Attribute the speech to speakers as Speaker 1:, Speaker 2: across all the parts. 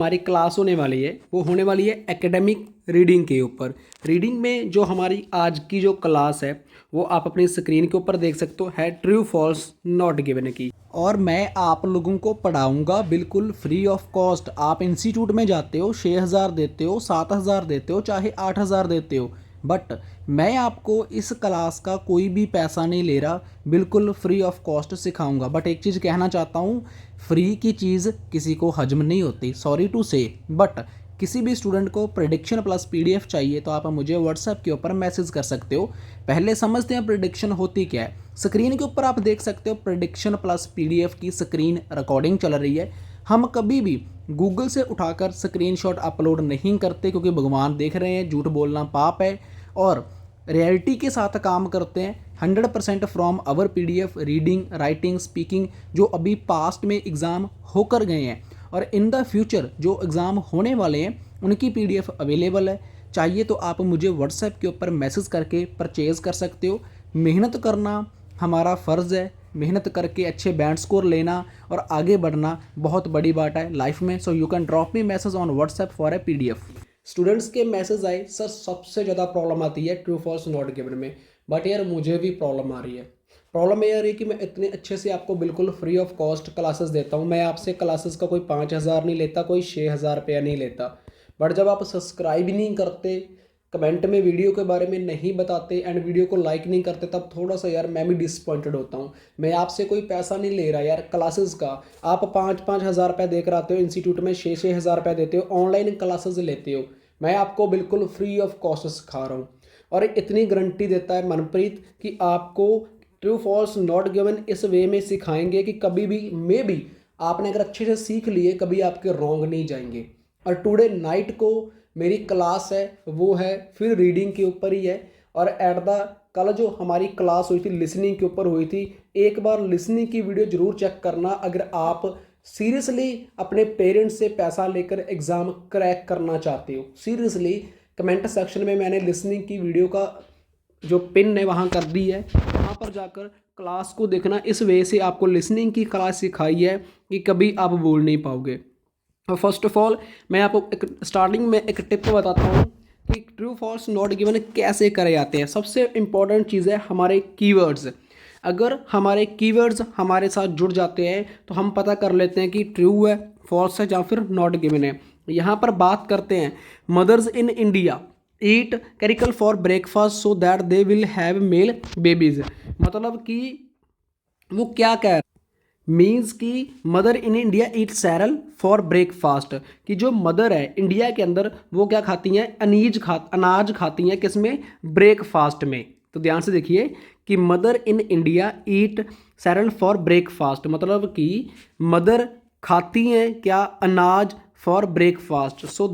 Speaker 1: हमारी क्लास होने वाली है वो होने वाली है एकेडमिक रीडिंग के ऊपर। रीडिंग में जो हमारी आज की जो क्लास है वो आप अपनी स्क्रीन के ऊपर देख सकते हो, है ट्रू फॉल्स नॉट गिवन की। और मैं आप लोगों को पढ़ाऊंगा बिल्कुल फ्री ऑफ कॉस्ट। आप इंस्टीट्यूट में जाते हो 6,000 देते हो, 7,000 देते हो, चाहे 8,000 देते हो, बट मैं आपको इस क्लास का कोई भी पैसा नहीं ले रहा, बिल्कुल फ्री ऑफ कॉस्ट सिखाऊंगा। बट एक चीज़ कहना चाहता हूँ, फ्री की चीज़ किसी को हजम नहीं होती, सॉरी टू से। बट किसी भी स्टूडेंट को प्रेडिक्शन प्लस पीडीएफ चाहिए तो आप मुझे व्हाट्सएप के ऊपर मैसेज कर सकते हो। पहले समझते हैं प्रेडिक्शन होती क्या है। स्क्रीन के ऊपर आप देख सकते हो प्रेडिक्शन प्लस पीडीएफ की स्क्रीन रिकॉर्डिंग चल रही है। हम कभी भी गूगल से उठाकर स्क्रीनशॉट अपलोड नहीं करते, क्योंकि भगवान देख रहे हैं, झूठ बोलना पाप है। और रियलिटी के साथ काम करते हैं। 100% from our PDF reading writing speaking जो अभी पास्ट में एग्ज़ाम होकर गए हैं और इन द फ्यूचर जो एग्ज़ाम होने वाले हैं उनकी पीडीएफ अवेलेबल है। चाहिए तो आप मुझे व्हाट्सएप के ऊपर मैसेज करके परचेज़ कर सकते हो। मेहनत करना हमारा फ़र्ज़ है, मेहनत करके अच्छे बैंड स्कोर लेना और आगे बढ़ना बहुत बड़ी बात है लाइफ में। So you can drop me message on WhatsApp for a PDF. Students के मैसेज आए, सर सबसे ज़्यादा प्रॉब्लम आती है ट्रू फॉल्स नॉट गिवन में, बट यार मुझे भी प्रॉब्लम आ रही है। प्रॉब्लम ये आ रही है कि मैं इतने अच्छे से आपको बिल्कुल फ्री ऑफ कॉस्ट क्लासेस देता हूँ। मैं आपसे क्लासेस का कोई 5,000 नहीं लेता, कोई 6,000 रुपया नहीं लेता। बट जब आप सब्सक्राइब ही नहीं करते, कमेंट में वीडियो के बारे में नहीं बताते एंड वीडियो को लाइक नहीं करते, तब थोड़ा सा यार मैं भी डिसअपॉइंटेड होता हूँ। मैं आपसे कोई पैसा नहीं ले रहा यार क्लासेस का। आप 5,000 रुपये देकर आते हो इंस्टीट्यूट में, 6,000 रुपये देते हो, ऑनलाइन क्लासेस लेते हो। मैं आपको बिल्कुल फ्री ऑफ कॉस्ट सिखा रहा हूँ और इतनी गारंटी देता है मनप्रीत कि आपको ट्रू फॉल्स नॉट गिवन इस वे में सिखाएंगे कि कभी भी मे भी आपने अगर अच्छे से सीख लिए कभी आपके रॉन्ग नहीं जाएंगे। और टुडे नाइट को मेरी क्लास है वो है फिर रीडिंग के ऊपर ही है। और एट द कल जो हमारी क्लास हुई थी लिसनिंग के ऊपर हुई थी, एक बार लिसनिंग की वीडियो जरूर चेक करना अगर आप सीरियसली अपने पेरेंट्स से पैसा लेकर एग्ज़ाम क्रैक करना चाहते हो। सीरियसली कमेंट सेक्शन में मैंने लिसनिंग की वीडियो का जो पिन है वहाँ कर दी है, वहाँ पर जाकर क्लास को देखना। इस वे से आपको लिसनिंग की क्लास सिखाई है कि कभी आप बोल नहीं पाओगे। और फर्स्ट ऑफ ऑल मैं आपको एक स्टार्टिंग में एक टिप बताता हूँ कि ट्रू फॉल्स नॉट गिवन कैसे करे जाते हैं। सबसे इंपॉर्टेंट चीज़ है हमारे कीवर्ड्स। अगर हमारे कीवर्ड्स हमारे साथ जुड़ जाते हैं तो हम पता कर लेते हैं कि ट्रू है, फॉल्स है या फिर नॉट गिवन है। यहाँ पर बात करते हैं मदर्स इन इंडिया ईट कैरिकल for breakfast so that they will have male babies. मतलब कि वो क्या कह रहे मीन्स कि mother in India eat cereal for breakfast, कि जो मदर है इंडिया के अंदर वो क्या खाती हैं, अनाज खाती हैं, किसमें, ब्रेकफास्ट में। तो ध्यान से देखिए कि mother in India eat cereal for breakfast, मतलब कि मदर खाती हैं क्या, अनाज for breakfast, so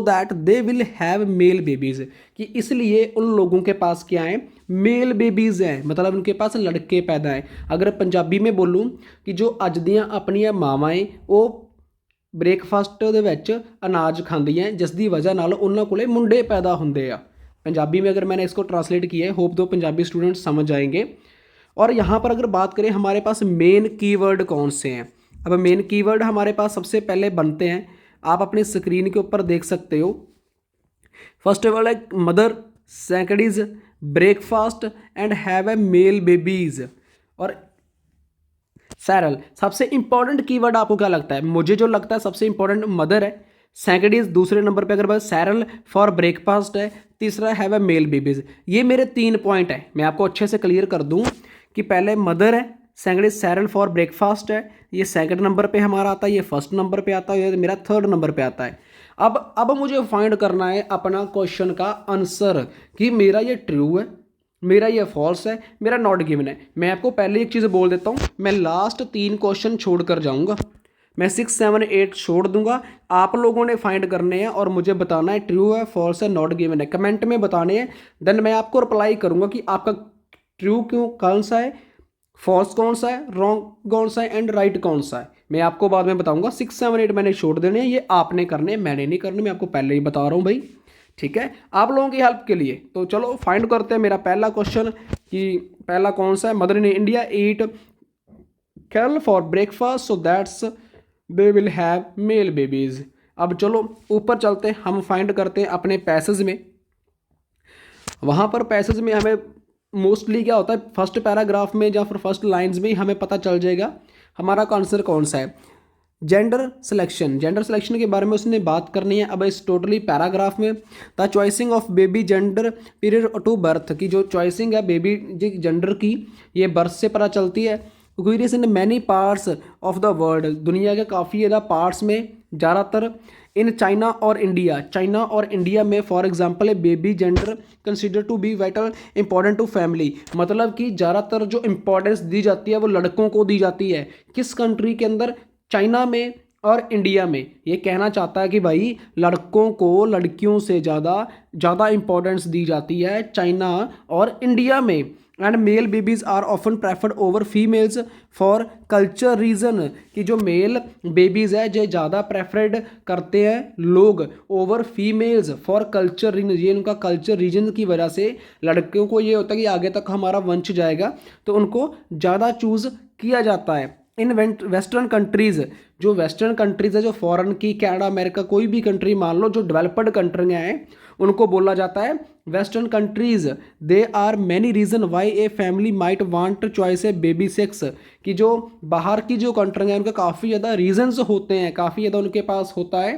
Speaker 1: that they will have male babies, कि इसलिए उन लोगों के पास क्या है, मेल बेबीज़ हैं, मतलब उनके पास लड़के पैदा हैं। अगर पंजाबी में बोलूँ कि जो अज दियाँ अपनियां मावां वो ब्रेकफास्ट ਦੇ ਵਿੱਚ अनाज खांदियां जिस दी वजह नाल उन्हां कोले मुंडे पैदा हुंदे आ। पंजाबी में अगर मैंने इसको ट्रांसलेट किया है, होप दो पंजाबी स्टूडेंट समझ आएंगे। और यहाँ पर अगर बात करें हमारे पास मेन कीवर्ड कौन से हैं, अब मेन कीवर्ड हमारे पास सबसे पहले बनते हैं, आप अपनी स्क्रीन के ऊपर देख सकते हो। फर्स्ट ऑफ ऑल है mother, second is breakfast and have a male babies, और सैरल। सबसे इंपॉर्टेंट कीवर्ड आपको क्या लगता है, मुझे जो लगता है सबसे इंपॉर्टेंट मदर है, सेकंड इज दूसरे नंबर पे अगर बात सैरल फॉर ब्रेकफास्ट है, तीसरा हैव ए मेल बेबीज। ये मेरे 3 पॉइंट है, मैं आपको अच्छे से क्लियर कर दूं कि पहले मदर है, second is cereal for breakfast है, ये सेकंड नंबर पे हमारा आता है, ये फर्स्ट नंबर पे आता है, ये मेरा थर्ड नंबर पे आता है। अब मुझे फाइंड करना है अपना क्वेश्चन का आंसर कि मेरा ये ट्रू है, मेरा ये फॉल्स है, मेरा नॉट गिवन है। मैं आपको पहले एक चीज़ बोल देता हूँ, मैं लास्ट 3 क्वेश्चन छोड़ कर जाऊँगा, मैं 6, 7, 8 छोड़ दूंगा। आप लोगों ने फाइंड करने हैं और मुझे बताना है ट्रू है, फॉल्स है, नॉट गिवन है, कमेंट में बताने हैं। देन मैं आपको रिप्लाई करूँगा कि आपका ट्रू क्यों कौन सा है, फॉल्स कौन सा है, रॉन्ग कौन सा है एंड राइट कौन सा है, मैं आपको बाद में बताऊंगा। 6, 7, 8 मैंने छोड़ देने हैं, ये आपने करने, मैंने नहीं करने, मैं आपको पहले ही बता रहा हूँ भाई, ठीक है, आप लोगों की हेल्प के लिए। तो चलो फाइंड करते हैं मेरा पहला क्वेश्चन कि पहला कौन सा है, mother in India eat cereal for breakfast so that's they will have male babies. अब चलो ऊपर चलते हैं, हम फाइंड करते हैं अपने पैसेज में। वहाँ पर पैसेज में हमें मोस्टली क्या होता है, फर्स्ट पैराग्राफ में या फिर फर्स्ट लाइंस में ही हमें पता चल जाएगा हमारा आंसर कौन सा है। जेंडर सिलेक्शन के बारे में उसने बात करनी है। अब इस टोटली पैराग्राफ में the choosing of baby gender period to birth की जो चॉइसिंग है बेबी जेंडर की, ये बर्थ से पता चलती है। Various in many parts of the world, दुनिया के काफ़ी ज़्यादा पार्ट्स में, ज़्यादातर इन चाइना और इंडिया में फॉर एग्जांपल है baby gender consider to be vital important to family, मतलब कि ज़्यादातर जो इंपॉर्टेंस दी जाती है वो लड़कों को दी जाती है। किस कंट्री के अंदर? चाइना में और इंडिया में। ये कहना चाहता है कि भाई लड़कों को लड़कियों से ज़्यादा इंपॉर्टेंस दी जाती है चाइना और इंडिया में। And male babies are often preferred over females for culture reason, कि जो मेल बेबीज़ है जो ज़्यादा प्रेफर्ड करते हैं लोग over females for culture reason, ये उनका कल्चर रीजन की वजह से लड़कियों को ये होता है कि आगे तक हमारा वंश जाएगा तो उनको ज़्यादा चूज़ किया जाता है। इन वेस्टर्न कंट्रीज़, जो वेस्टर्न कंट्रीज़ है जो फॉरेन की, कनाडा अमेरिका कोई भी कंट्री मान लो जो डेवलप्ड कंट्री हैं, उनको बोला जाता है western countries. They are many reason why a family might want choice a baby sex, कि जो बाहर की जो कंट्री हैं उनके काफ़ी ज़्यादा रीजंस होते हैं, काफ़ी ज़्यादा उनके पास होता है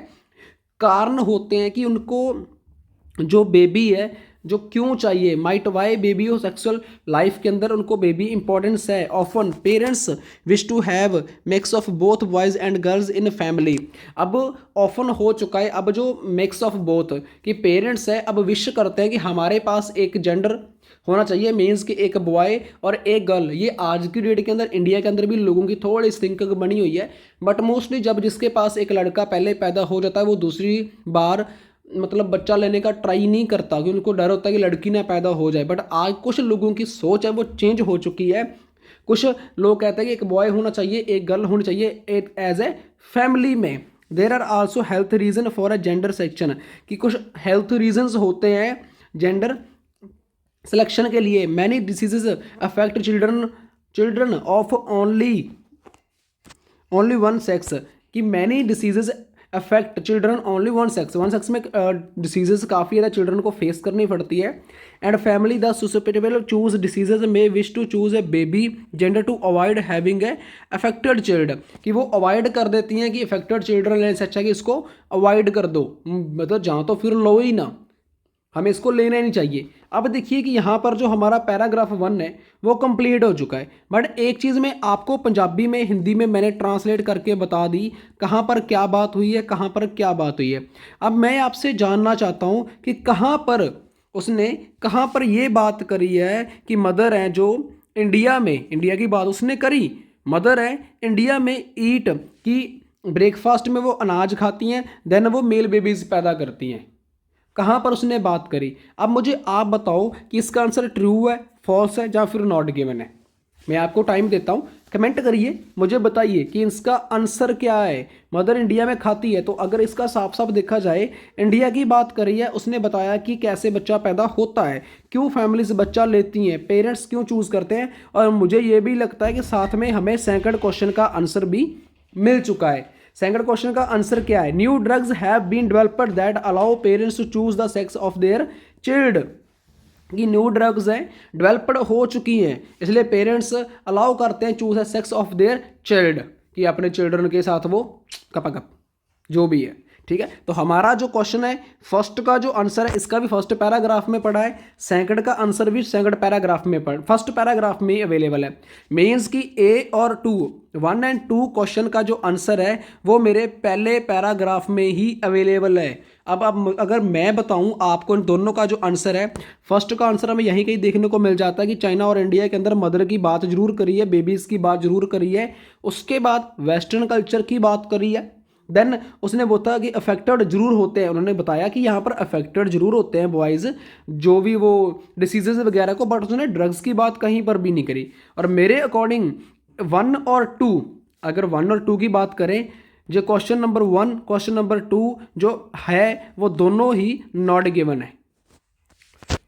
Speaker 1: कारण होते हैं कि उनको जो बेबी है जो क्यों चाहिए, माइट वाई बेबी हो सेक्सुअल लाइफ के अंदर उनको बेबी इंपॉर्टेंस है। Often parents wish to have mix of both boys and girls in family. अब ऑफन हो चुका है, अब जो मिक्स ऑफ बोथ कि पेरेंट्स है अब विश करते हैं कि हमारे पास एक जेंडर होना चाहिए, मीन्स कि एक बॉय और एक गर्ल। ये आज की डेट के अंदर इंडिया के अंदर भी लोगों की थोड़ी थिंकिंग बनी हुई है, बट मोस्टली जब जिसके पास एक लड़का पहले पैदा हो जाता है वो दूसरी बार मतलब बच्चा लेने का ट्राई नहीं करता क्योंकि उनको डर होता है कि लड़की ना पैदा हो जाए। बट आज कुछ लोगों की सोच है वो चेंज हो चुकी है। कुछ लोग कहते हैं कि एक बॉय होना चाहिए एक गर्ल होनी चाहिए एक एज ए फैमिली में। There are also health reason for a gender section, कि कुछ हेल्थ रीजंस होते हैं जेंडर सिलेक्शन के लिए। Many diseases affect children of only one sex, कि many diseases affect children only one sex में diseases काफ़ी ज़्यादा चिल्ड्रन को फेस करनी पड़ती है। And family the susceptible choose diseases में wish to choose a baby gender to avoid having a affected child, कि वो अवॉइड कर देती हैं कि अफेक्टेड चिल्ड्रन लेने से अच्छा कि इसको अवॉइड कर दो, मतलब जहाँ तो फिर लो ही ना, हमें इसको लेना ही नहीं चाहिए। अब देखिए कि यहाँ पर जो हमारा पैराग्राफ 1 है वो कंप्लीट हो चुका है, बट एक चीज़ मैं आपको पंजाबी में हिंदी में मैंने ट्रांसलेट करके बता दी कहाँ पर क्या बात हुई है, कहाँ पर क्या बात हुई है। अब मैं आपसे जानना चाहता हूँ कि कहाँ पर ये बात करी है कि मदर हैं जो इंडिया की बात उसने करी, मदर है इंडिया में ईट की ब्रेकफास्ट में वो अनाज खाती हैं, देन वो मेल बेबीज़ पैदा करती हैं, कहाँ पर उसने बात करी। अब मुझे आप बताओ कि इसका आंसर ट्रू है, फॉल्स है या फिर नॉट गिवन है। मैं आपको टाइम देता हूँ, कमेंट करिए, मुझे बताइए कि इसका आंसर क्या है। मदर इंडिया में खाती है, तो अगर इसका साफ साफ देखा जाए इंडिया की बात करी है, उसने बताया कि कैसे बच्चा पैदा होता है, क्यों फैमिली से बच्चा लेती हैं, पेरेंट्स क्यों चूज़ करते हैं, और मुझे ये भी लगता है कि साथ में हमें सेकंड क्वेश्चन का आंसर भी मिल चुका है। सेकंड क्वेश्चन का आंसर क्या है? New drugs have been developed that allow parents to choose the sex of their child, कि न्यू ड्रग्स हैं डेवलप्ड हो चुकी हैं इसलिए पेरेंट्स अलाउ करते हैं choose the sex of their child, कि अपने चिल्ड्रन के साथ वो कपाकप जो भी है। ठीक है, तो हमारा जो क्वेश्चन है फर्स्ट का जो आंसर है इसका भी फर्स्ट पैराग्राफ में पड़ा है, सेकंड का आंसर भी सेकंड पैराग्राफ में फर्स्ट पैराग्राफ में अवेलेबल है। मीन्स कि ए और 2 1 एंड 2 क्वेश्चन का जो आंसर है वो मेरे पहले पैराग्राफ में ही अवेलेबल है। अब अगर मैं बताऊं आपको इन दोनों का जो आंसर है, फर्स्ट का आंसर हमें यहीं कहीं देखने को मिल जाता है कि चाइना और इंडिया के अंदर मदर की बात जरूर करी है, बेबीज़ की बात जरूर करी है, उसके बाद वेस्टर्न कल्चर की बात करी है, देन उसने बोला कि अफेक्टेड जरूर होते हैं, उन्होंने बताया कि यहाँ पर अफेक्टेड जरूर होते हैं बॉयज़ जो भी वो डिसीजेज वगैरह को, बट उसने ड्रग्स की बात कहीं पर भी नहीं करी। और मेरे अकॉर्डिंग 1 और 2, अगर 1 और 2 की बात करें, जो क्वेश्चन नंबर 1 क्वेश्चन नंबर 2 जो है वो दोनों ही नॉट गिवन है।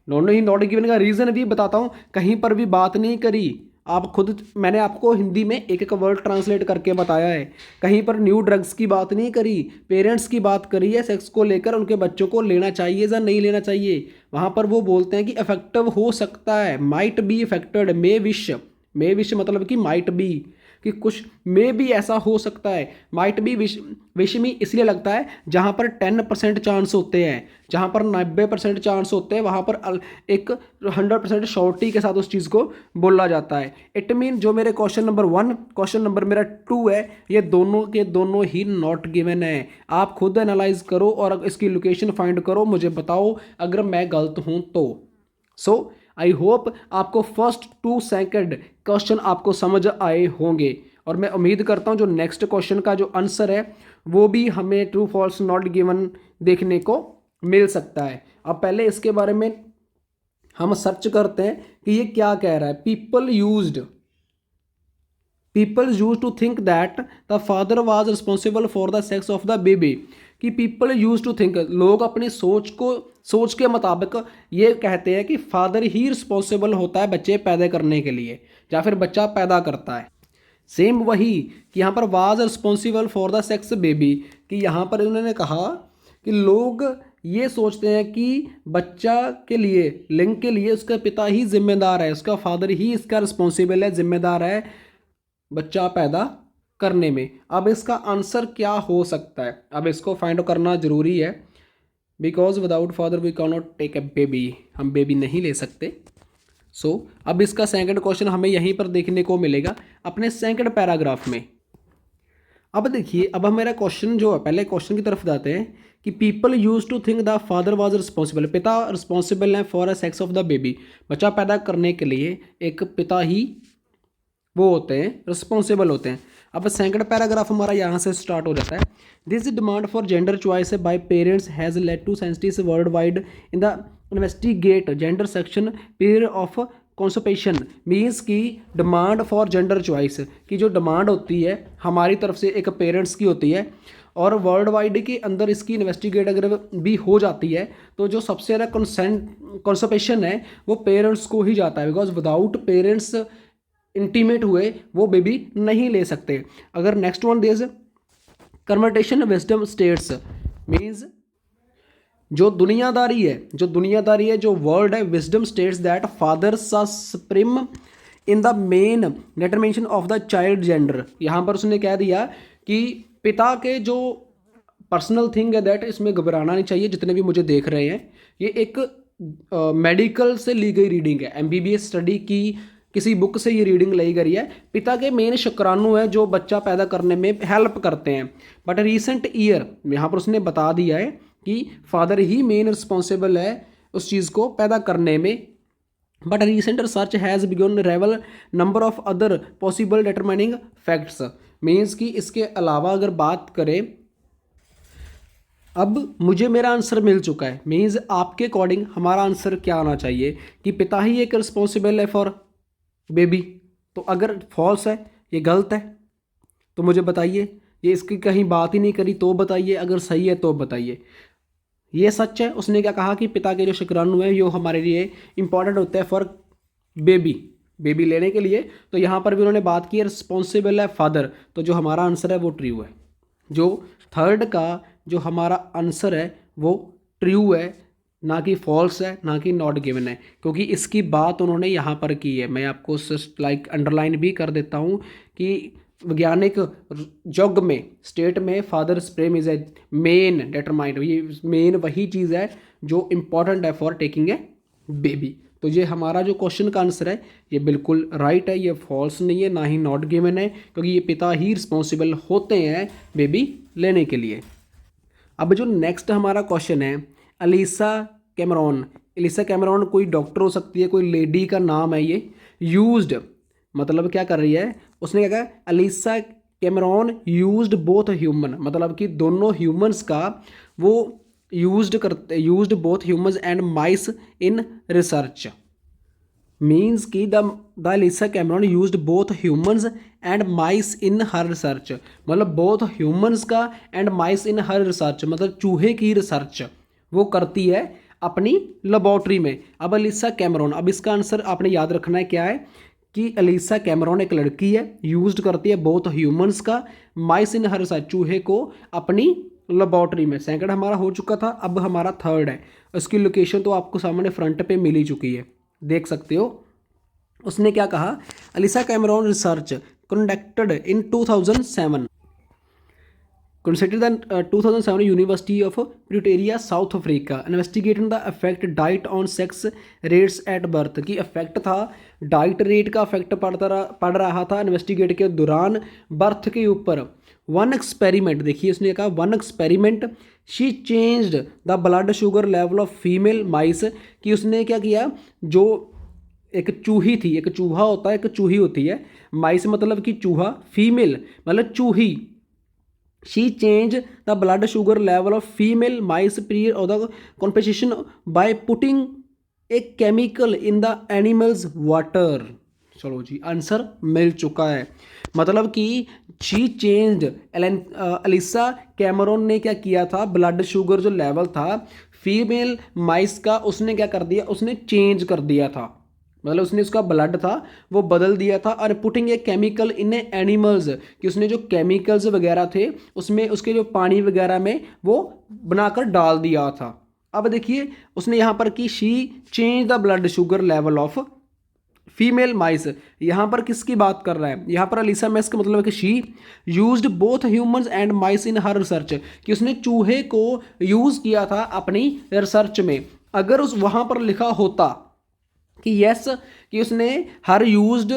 Speaker 1: दोनों ही नॉट गिवन का रीज़न भी बताता हूँ, कहीं पर भी बात नहीं करी आप खुद, मैंने आपको हिंदी में एक एक वर्ड ट्रांसलेट करके बताया है। कहीं पर न्यू ड्रग्स की बात नहीं करी, पेरेंट्स की बात करी है सेक्स को लेकर, उनके बच्चों को लेना चाहिए या नहीं लेना चाहिए। वहाँ पर वो बोलते हैं कि इफेक्टिव हो सकता है, might be affected, may wish मतलब कि माइट बी, कि कुछ में भी ऐसा हो सकता है। माइट बी विश में इसलिए लगता है जहाँ पर 10% चांस होते हैं, जहाँ पर 90% चांस होते हैं वहाँ पर एक 100% श्योरिटी के साथ उस चीज़ को बोला जाता है। इट मीन जो मेरे क्वेश्चन नंबर 1, क्वेश्चन नंबर मेरा 2 है, ये दोनों के दोनों ही नॉट गिवन है। आप खुद एनालाइज करो और इसकी लोकेशन फाइंड करो, मुझे बताओ अगर मैं गलत हूँ तो। सो आई होप आपको फर्स्ट 2 सेकंड क्वेश्चन आपको समझ आए होंगे, और मैं उम्मीद करता हूँ जो नेक्स्ट क्वेश्चन का जो आंसर है वो भी हमें ट्रू फॉल्स नॉट गिवन देखने को मिल सकता है। अब पहले इसके बारे में हम सर्च करते हैं कि ये क्या कह रहा है। People use to think that the father was responsible for the sex of the baby, कि पीपल यूज टू थिंक, लोग अपनी सोच के मुताबिक ये कहते हैं कि फादर ही रिस्पॉन्सिबल होता है बच्चे पैदा करने के लिए, या फिर बच्चा पैदा करता है। सेम वही कि यहाँ पर was responsible for the sex baby, कि यहाँ पर उन्होंने कहा कि लोग ये सोचते हैं कि बच्चा के लिए, लिंग के लिए उसका पिता ही जिम्मेदार है, उसका फादर ही इसका रिस्पॉन्सिबल है, जिम्मेदार है बच्चा पैदा करने में। अब इसका आंसर क्या हो सकता है, अब इसको फाइंड करना ज़रूरी है, because without father we can not take a baby, हम बेबी नहीं ले सकते। सो अब इसका सेकंड क्वेश्चन हमें यहीं पर देखने को मिलेगा अपने सेकंड पैराग्राफ में। अब देखिए, अब हम मेरा क्वेश्चन जो है, पहले क्वेश्चन की तरफ जाते हैं कि people use to think the father was responsible, पिता रिस्पॉन्सिबल है for a sex of the baby, बच्चा पैदा करने के लिए एक पिता ही वो होते हैं, रिस्पॉन्सिबल होते हैं। अब सेकंड पैराग्राफ हमारा यहाँ से स्टार्ट हो जाता है। This demand for gender choice by parents has led to scientists worldwide in the investigate gender section period of conception, means की डिमांड फॉर जेंडर चॉइस की जो डिमांड होती है हमारी तरफ से, एक पेरेंट्स की होती है, और वर्ल्ड वाइड के अंदर इसकी इन्वेस्टिगेट अगर भी हो जाती है तो जो सबसे ज़्यादा कॉन्सोपेशन है वो पेरेंट्स को ही जाता है, बिकॉज विदाउट पेरेंट्स इंटीमेट हुए वो बेबी नहीं ले सकते। अगर next one this conventional wisdom states, means जो दुनियादारी है, जो वर्ड है, wisdom states that fathers are supreme in the main determination of the child gender. यहाँ पर उसने कह दिया कि पिता के जो पर्सनल थिंग है दैट, इसमें घबराना नहीं चाहिए। जितने भी मुझे देख रहे हैं, ये एक मेडिकल से ली गई रीडिंग है, MBBS स्टडी की किसी बुक से ये रीडिंग ली गई है। पिता के मेन शुक्राणु है जो बच्चा पैदा करने में हेल्प करते हैं, बट रिसेंट ईयर यहाँ पर उसने बता दिया है कि फादर ही मेन रिस्पॉन्सिबल है उस चीज़ को पैदा करने में। But recent research has begun reveal number of other possible determining facts, means कि इसके अलावा अगर बात करें, अब मुझे मेरा आंसर मिल चुका है, मीन्स आपके अकॉर्डिंग हमारा आंसर क्या आना चाहिए कि पिता ही एक रिस्पॉन्सिबल है फॉर बेबी। तो अगर फॉल्स है, ये गलत है, तो मुझे बताइए, ये इसकी कहीं बात ही नहीं करी तो बताइए, अगर सही है तो बताइए। ये सच है, उसने क्या कहा कि पिता के जो शुक्राणु है ये हमारे लिए इंपॉर्टेंट होता है फॉर बेबी लेने के लिए। तो यहाँ पर भी उन्होंने बात की रिस्पॉन्सिबल है फादर, तो जो हमारा आंसर है वो ट्रू है। जो थर्ड का जो हमारा आंसर है वो ट्रू है, ना कि फॉल्स है, ना कि नॉट गिवन है, क्योंकि इसकी बात उन्होंने यहाँ पर की है। मैं आपको लाइक अंडरलाइन भी कर देता हूँ कि वैज्ञानिक युग में, स्टेट में father supreme is a main determined, ये मेन वही चीज़ है जो इम्पॉर्टेंट है फॉर टेकिंग ए बेबी। तो ये हमारा जो क्वेश्चन का आंसर है ये बिल्कुल राइट है, ये फॉल्स नहीं है, ना ही नॉट गिवन है, क्योंकि ये पिता ही रिस्पॉन्सिबल होते हैं बेबी लेने के लिए। अब जो नेक्स्ट हमारा क्वेश्चन है, एलिसा कैमरॉन कोई डॉक्टर हो सकती है, कोई लेडी का नाम है ये। यूज्ड मतलब क्या कर रही है, उसने क्या कहा, Elissa Cameron used both human, मतलब कि दोनों ह्यूमंस का वो used both humans and mice in research, means कि the Elissa Cameron used both humans and mice in her research, मतलब बोथ ह्यूमंस का and mice in her research, मतलब चूहे की रिसर्च वो करती है अपनी लेबोरेटरी में। अब एलिसा कैमरॉन, अब इसका आंसर आपने याद रखना है क्या है कि एलिसा कैमरॉन एक लड़की है, यूज्ड करती है बोथ ह्यूमंस का माइस इन हर साइड, चूहे को अपनी लेबॉर्ट्री में। सेकंड हमारा हो चुका था, अब हमारा थर्ड है। उसकी लोकेशन तो आपको सामने फ्रंट पे मिल ही चुकी है, देख सकते हो। उसने क्या कहा, Elissa Cameron research conducted in 2007 considered the 2007 University of Pretoria South Africa investigating the effect diet on sex rates at birth, की इफेक्ट था डाइट रेट का इफेक्ट पड़ रहा था इन्वेस्टिगेट के दौरान बर्थ के ऊपर। वन एक्सपेरिमेंट, देखिए उसने कहा one experiment, she changed the blood sugar level of female mice, कि उसने क्या किया, जो एक चूही थी, एक चूहा होता है, एक चूही होती है, माइस मतलब कि चूहा, फीमेल मतलब चूही। She changed the blood sugar level of female mice period of the competition by putting a chemical in the animal's water। चलो जी, आंसर मिल चुका है। मतलब कि शी चेंज्ड, एलिसा कैमरॉन ने क्या किया था, ब्लड शुगर जो लेवल था फीमेल माइस का, उसने क्या कर दिया, उसने चेंज कर दिया था। मतलब उसने उसका ब्लड था वो बदल दिया था। और putting a chemical in A animals, कि उसने जो केमिकल्स वगैरह थे उसमें उसके जो पानी वगैरह में वो बनाकर डाल दिया था। अब देखिए उसने यहाँ पर कि she change the blood sugar level of female mice, यहाँ पर किसकी बात कर रहा है, यहाँ पर एलिसा मैस का मतलब है कि she used both humans and mice in her research, कि उसने चूहे को यूज़ किया था अपनी रिसर्च में। अगर उस वहाँ पर लिखा होता कि यस, कि उसने हर यूज्ड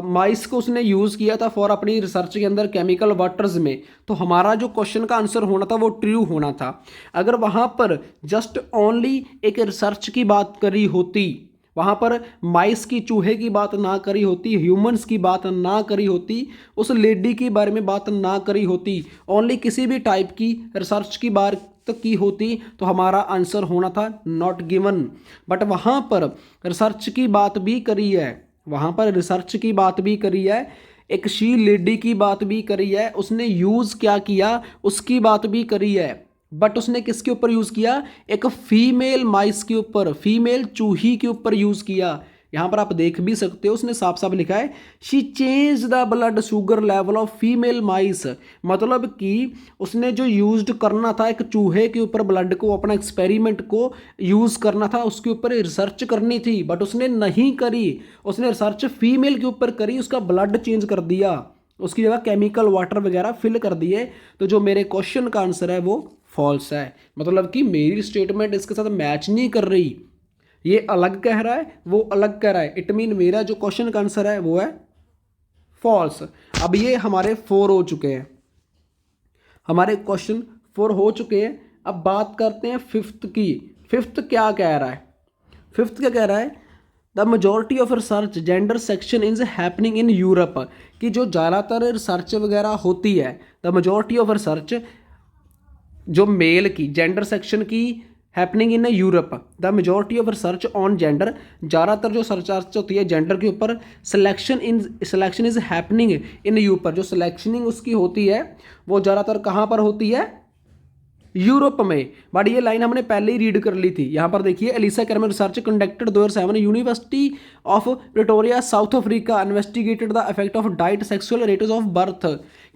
Speaker 1: माइस को उसने यूज़ किया था फॉर अपनी रिसर्च के अंदर केमिकल वाटर्स में, तो हमारा जो क्वेश्चन का आंसर होना था वो ट्रू होना था। अगर वहाँ पर जस्ट ओनली एक रिसर्च की बात करी होती, वहाँ पर माइस की चूहे की बात ना करी होती, ह्यूमंस की बात ना करी होती, उस लेडी के बारे में बात ना करी होती, ओनली किसी भी टाइप की रिसर्च की बात की होती, तो हमारा आंसर होना था नॉट गिवन। बट वहाँ पर रिसर्च की बात भी करी है, वहाँ पर रिसर्च की बात भी करी है, एक शी लेडी की बात भी करी है, उसने यूज़ क्या किया उसकी बात भी करी है। बट उसने किसके ऊपर यूज़ किया, एक फीमेल माइस के ऊपर, फीमेल चूही के ऊपर यूज़ किया। यहाँ पर आप देख भी सकते हो उसने साफ साफ लिखा है she change the blood sugar level of female mice, मतलब कि उसने जो यूज्ड करना था एक चूहे के ऊपर ब्लड को, अपना एक्सपेरिमेंट को यूज़ करना था, उसके ऊपर रिसर्च करनी थी, बट उसने नहीं करी, उसने रिसर्च फीमेल के ऊपर करी, उसका ब्लड चेंज कर दिया, उसकी जगह केमिकल वाटर वगैरह फिल कर दिए। तो जो मेरे क्वेश्चन का आंसर है वो फॉल्स है, मतलब कि मेरी स्टेटमेंट इसके साथ मैच नहीं कर रही, ये अलग कह रहा है वो अलग कह रहा है, इट मीन मेरा जो क्वेश्चन का आंसर है वो है फॉल्स। अब ये हमारे 4 हो चुके हैं, हमारे क्वेश्चन 4 हो चुके हैं। अब बात करते हैं फिफ्थ की। फिफ्थ क्या कह रहा है, फिफ्थ क्या कह रहा है, the majority of research gender section is happening in Europe, कि जो ज़्यादातर रिसर्च वगैरह होती है, द मेजोरिटी ऑफ रिसर्च जो मेल की जेंडर सेक्शन की happening in Europe, the majority of research on gender, ज़्यादातर जो रिसर्च होती है जेंडर के ऊपर, selection is happening in Europe, पर जो सिलेक्शनिंग उसकी होती है वो ज़्यादातर कहाँ पर होती है, यूरोप में। बट ये लाइन हमने पहले ही रीड कर ली थी। यहाँ पर देखिए Elissa Cameron research conducted 2007 University of Pretoria South Africa investigated the effect of diet sexual rates of birth,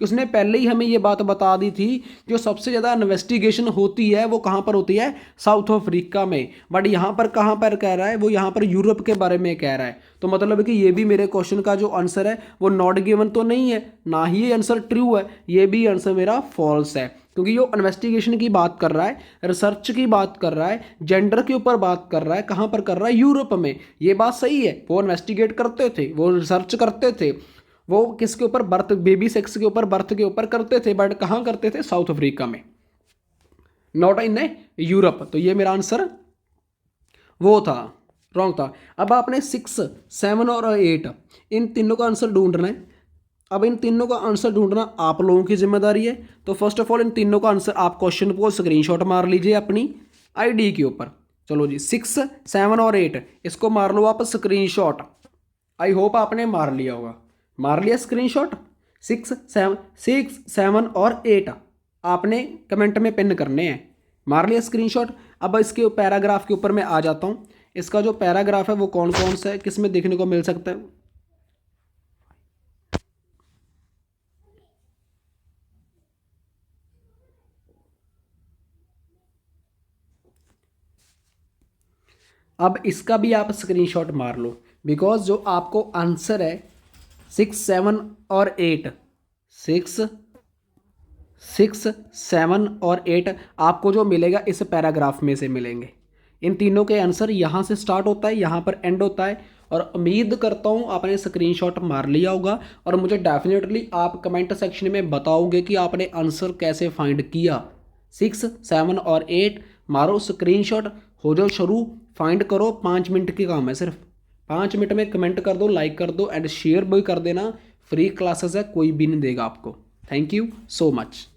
Speaker 1: उसने पहले ही हमें ये बात बता दी थी जो सबसे ज़्यादा इन्वेस्टिगेशन होती है वो कहाँ पर होती है, साउथ अफ्रीका में। बट यहाँ पर कहाँ पर कह रहा है, वो यहाँ पर यूरोप के बारे में कह रहा है। तो मतलब कि ये भी मेरे क्वेश्चन का जो आंसर है वो नॉट गिवन तो नहीं है, ना ही ये आंसर ट्रू है, ये भी आंसर मेरा फॉल्स है, क्योंकि ये इन्वेस्टिगेशन की बात कर रहा है, रिसर्च की बात कर रहा है, जेंडर के ऊपर बात कर रहा है, कहाँ पर कर रहा है, यूरोप में। ये बात सही है, वो इन्वेस्टिगेट करते थे, वो रिसर्च करते थे, वो किसके ऊपर, बर्थ, बेबी सेक्स के ऊपर, बर्थ के ऊपर करते थे, बट कहाँ करते थे, साउथ अफ्रीका में, नॉट इन यूरोप। तो ये मेरा आंसर वो था, रॉन्ग था। अब आपने 6, 7 और 8 इन तीनों का आंसर ढूंढना है। अब इन तीनों का आंसर ढूंढना आप लोगों की जिम्मेदारी है। तो फर्स्ट ऑफ ऑल इन तीनों का आंसर आप क्वेश्चन को स्क्रीनशॉट मार लीजिए अपनी आईडी के ऊपर। चलो जी 6, 7 और 8 इसको मार लो आप स्क्रीनशॉट। आई होप आपने मार लिया होगा, मार लिया स्क्रीनशॉट। 6, 7 और 8 आपने कमेंट में पिन करने हैं, मार लिया स्क्रीनशॉट। अब इसके पैराग्राफ के ऊपर मैं आ जाता हूँ। इसका जो पैराग्राफ है वो कौन कौन सा है, किस में देखने को मिल सकता है, अब इसका भी आप स्क्रीनशॉट मार लो, बिकॉज जो आपको आंसर है 6, 7 और 8, 6, 7 और 8 आपको जो मिलेगा इस पैराग्राफ में से मिलेंगे। इन तीनों के आंसर यहाँ से स्टार्ट होता है, यहाँ पर एंड होता है। और उम्मीद करता हूँ आपने स्क्रीनशॉट मार लिया होगा और मुझे डेफिनेटली आप कमेंट सेक्शन में बताओगे कि आपने आंसर कैसे फाइंड किया। 6, 7 और 8 मारो स्क्रीनशॉट, हो जाओ शुरू, फाइंड करो। 5 मिनट की काम है, सिर्फ 5 मिनट में कमेंट कर दो, लाइक कर दो एंड शेयर भी कर देना। फ्री क्लासेस है, कोई भी नहीं देगा आपको। Thank you so much.